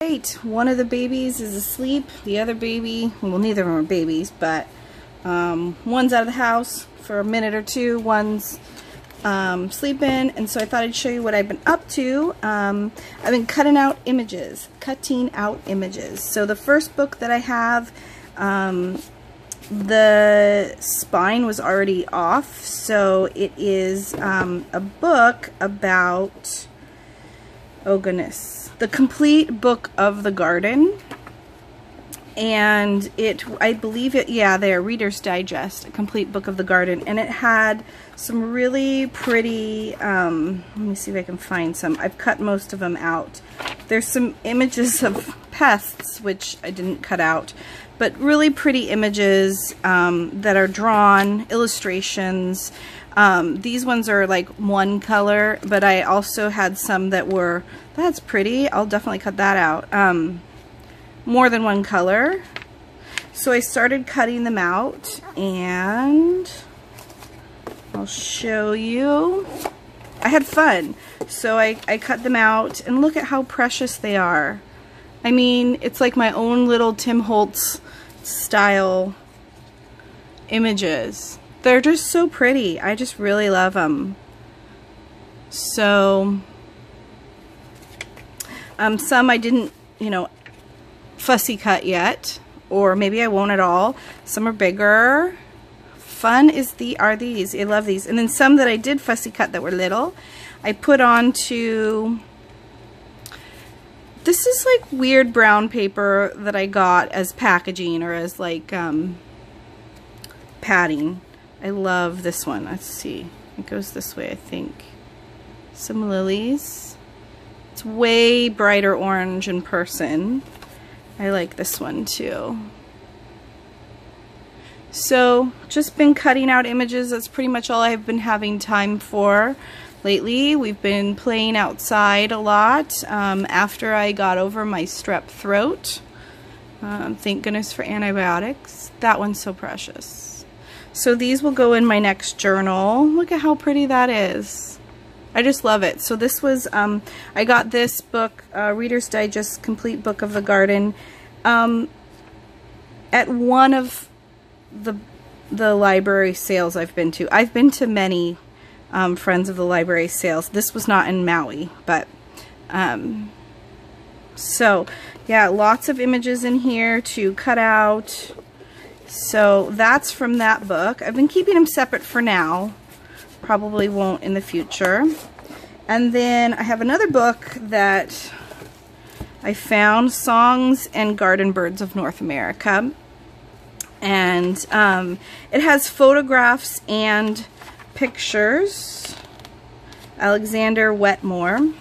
Right, one of the babies is asleep. The other baby, well, neither of them are babies, but one's out of the house for a minute or two, one's sleeping, and so I thought I'd show you what I've been up to. I've been cutting out images. So the first book that I have, the spine was already off, so it is a book about, oh goodness, the complete book of the garden. And I believe it, yeah, there, Reader's Digest, a complete book of the garden. And it had some really pretty, let me see if I can find some. I've cut most of them out. There's some images of pests, which I didn't cut out, but really pretty images that are drawn, illustrations. These ones are like one color, but I also had some that were, that's pretty, I'll definitely cut that out. More than one color. So I started cutting them out, and I'll show you. I had fun. So I cut them out, and look at how precious they are. I mean, it's like my own little Tim Holtz style images. They're just so pretty. I just really love them. So some I didn't, you know, fussy cut yet, or maybe I won't at all. Some are bigger. Fun are these. I love these. And then some that I did fussy cut that were little, I put onto, this is like weird brown paper that I got as packaging or as like padding. I love this one. Let's see. It goes this way, I think. Some lilies. It's way brighter orange in person. I like this one too. So just been cutting out images. That's pretty much all I've been having time for lately. We've been playing outside a lot after I got over my strep throat. Thank goodness for antibiotics. That one's so precious. So these will go in my next journal. Look at how pretty that is. I just love it. So this was, I got this book, Reader's Digest Complete Book of the Garden, at one of the library sales I've been to. I've been to many Friends of the Library sales. This was not in Maui, but, so yeah, lots of images in here to cut out. So that's from that book. I've been keeping them separate for now. Probably won't in the future. And then I have another book that I found, Songs and Garden Birds of North America. And it has photographs and pictures. Alexander Wetmore.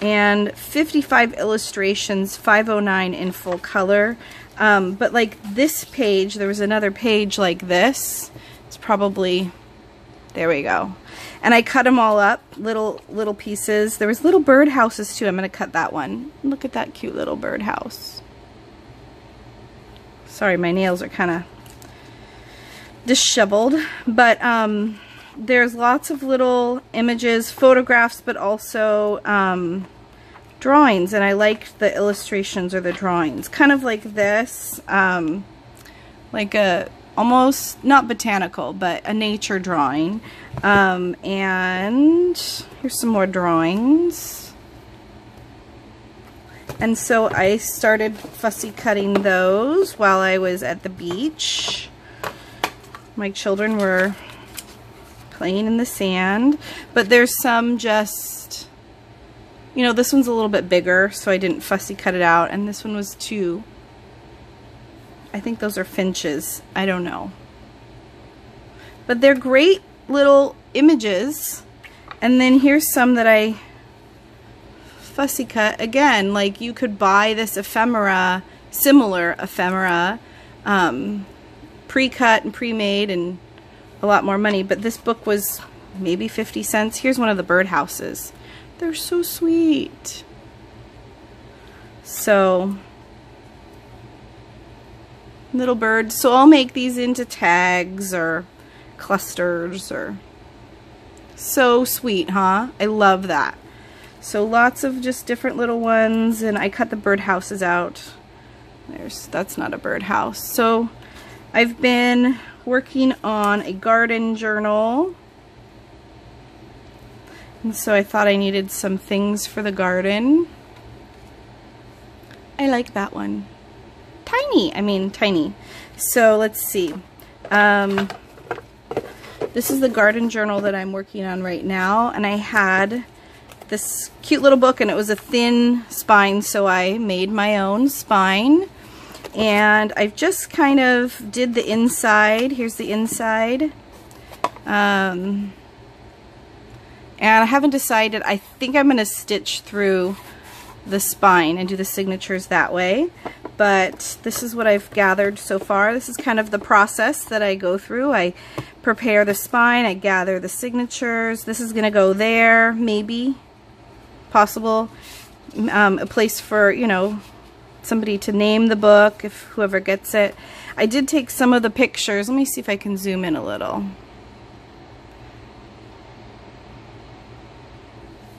And 55 illustrations, 509 in full color. But like this page, there was another page like this. It's probably, there we go. And I cut them all up, little pieces. There was little bird houses too. I'm going to cut that one. Look at that cute little bird house. Sorry, my nails are kind of disheveled. But there's lots of little images, photographs, but also drawings. And I liked the illustrations or the drawings. Kind of like this, like a almost not botanical, but a nature drawing. And here's some more drawings. And so I started fussy cutting those while I was at the beach. My children were playing in the sand, but there's some just, you know, this one's a little bit bigger, so I didn't fussy cut it out, and this one was too. I think those are finches. I don't know. But they're great little images. And then here's some that I fussy cut. Again, like you could buy this ephemera, similar ephemera, pre-cut and pre-made, and a lot more money. But this book was maybe 50 cents. Here's one of the birdhouses. They're so sweet. So little birds. So I'll make these into tags or clusters, or so sweet, huh? I love that. So lots of just different little ones, and I cut the birdhouses out. That's not a birdhouse. So I've been working on a garden journal. And so I thought I needed some things for the garden. I like that one. Tiny. So let's see. This is the garden journal that I'm working on right now, and I had this cute little book, and it was a thin spine, so I made my own spine. And I've just kind of did the inside. Here's the inside. And I haven't decided. I think I'm going to stitch through the spine and do the signatures that way. But this is what I've gathered so far. This is kind of the process that I go through. I prepare the spine, I gather the signatures. This is going to go there, maybe, possible. A place for, you know, somebody to name the book, if whoever gets it. I did take some of the pictures. Let me see if I can zoom in a little.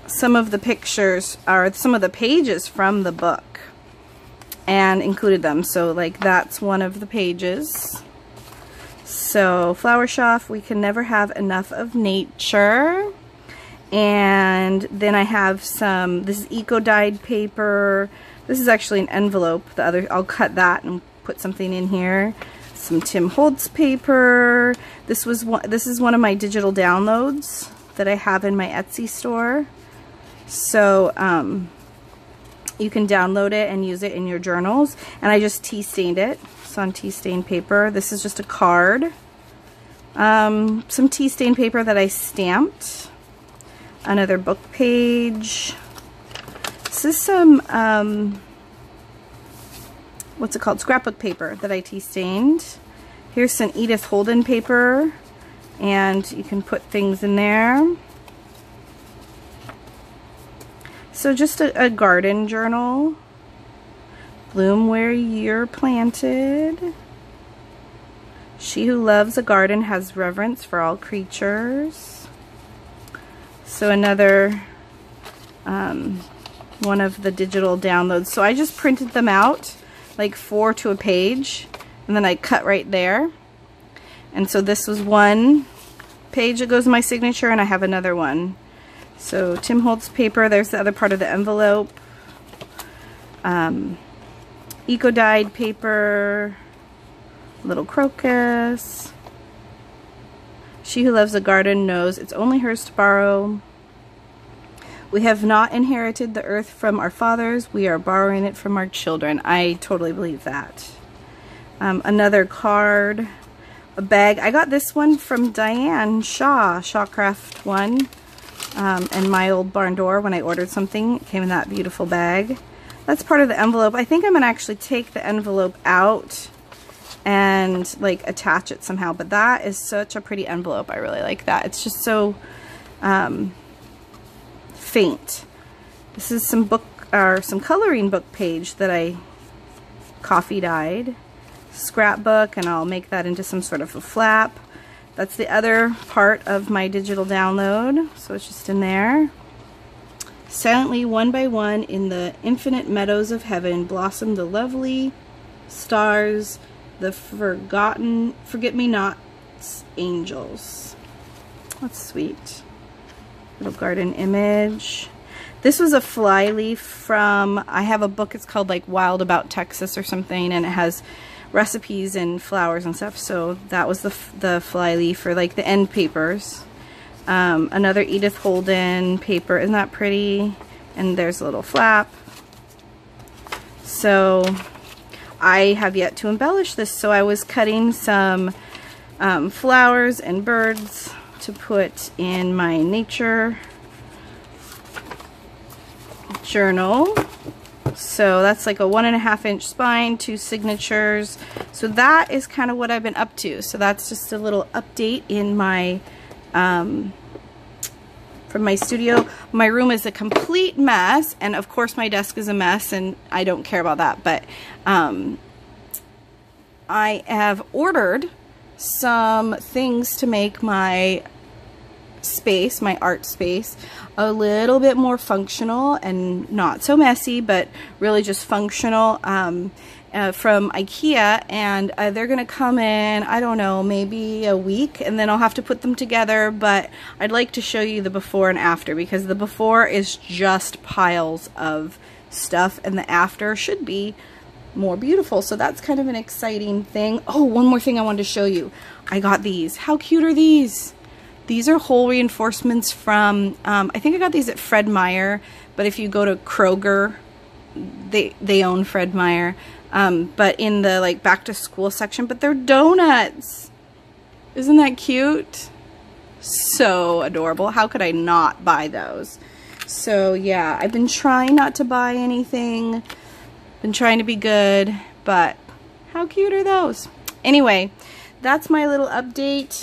Some of the pictures are some of the pages from the book and included them. So like that's one of the pages. So Flower Shop, we can never have enough of nature. And then I have some, this is eco-dyed paper. This is actually an envelope. The other, I'll cut that and put something in here. Some Tim Holtz paper. This is one of my digital downloads that I have in my Etsy store. So you can download it and use it in your journals. And I just tea stained it. It's on tea stained paper. This is just a card. Some tea stained paper that I stamped. Another book page. This is some, what's it called? Scrapbook paper that I tea stained. Here's some Edith Holden paper. And you can put things in there. So just a garden journal. Bloom where you're planted. She who loves a garden has reverence for all creatures. So another one of the digital downloads. So I just printed them out, like 4 to a page, and then I cut right there. And so this was one page that goes in my signature, and I have another one. So Tim Holtz paper, there's the other part of the envelope. Eco-dyed paper, little crocus. She who loves a garden knows it's only hers to borrow. We have not inherited the earth from our fathers. We are borrowing it from our children. I totally believe that. Another card, a bag. I got this one from Diane Shaw, Shawcraft one. And my old barn door, when I ordered something, it came in that beautiful bag. That's part of the envelope. I think I'm gonna actually take the envelope out and like attach it somehow, but that is such a pretty envelope. I really like that. It's just so faint. This is some book or some coloring book page that I coffee dyed. Scrapbook, and I'll make that into some sort of a flap. That's the other part of my digital download, so it's just in there. Silently, one by one, in the infinite meadows of heaven, blossom the lovely stars, the forget-me-nots angels. That's sweet. Little garden image. This was a flyleaf from, I have a book, it's called like Wild About Texas or something, and it has recipes and flowers and stuff, so that was the flyleaf for like the end papers. Another Edith Holden paper, isn't that pretty? And there's a little flap. So I have yet to embellish this, so I was cutting some flowers and birds to put in my nature journal. So that's like a 1.5 inch spine, 2 signatures. So that is kind of what I've been up to. So that's just a little update in my, from my studio. My room is a complete mess, and of course my desk is a mess, and I don't care about that. But I have ordered some things to make my space, my art space, a little bit more functional and not so messy, but really just functional, from IKEA, and they're gonna come in, I don't know, maybe a week, and then I'll have to put them together. But I'd like to show you the before and after, because the before is just piles of stuff and the after should be more beautiful. So that's kind of an exciting thing. Oh, one more thing I wanted to show you. I got these. How cute are these? These are hole reinforcements from, I think I got these at Fred Meyer, but if you go to Kroger, they own Fred Meyer, but in the like back to school section, but they're donuts. Isn't that cute? So adorable. How could I not buy those? So yeah, I've been trying not to buy anything, been trying to be good, but how cute are those? Anyway, that's my little update.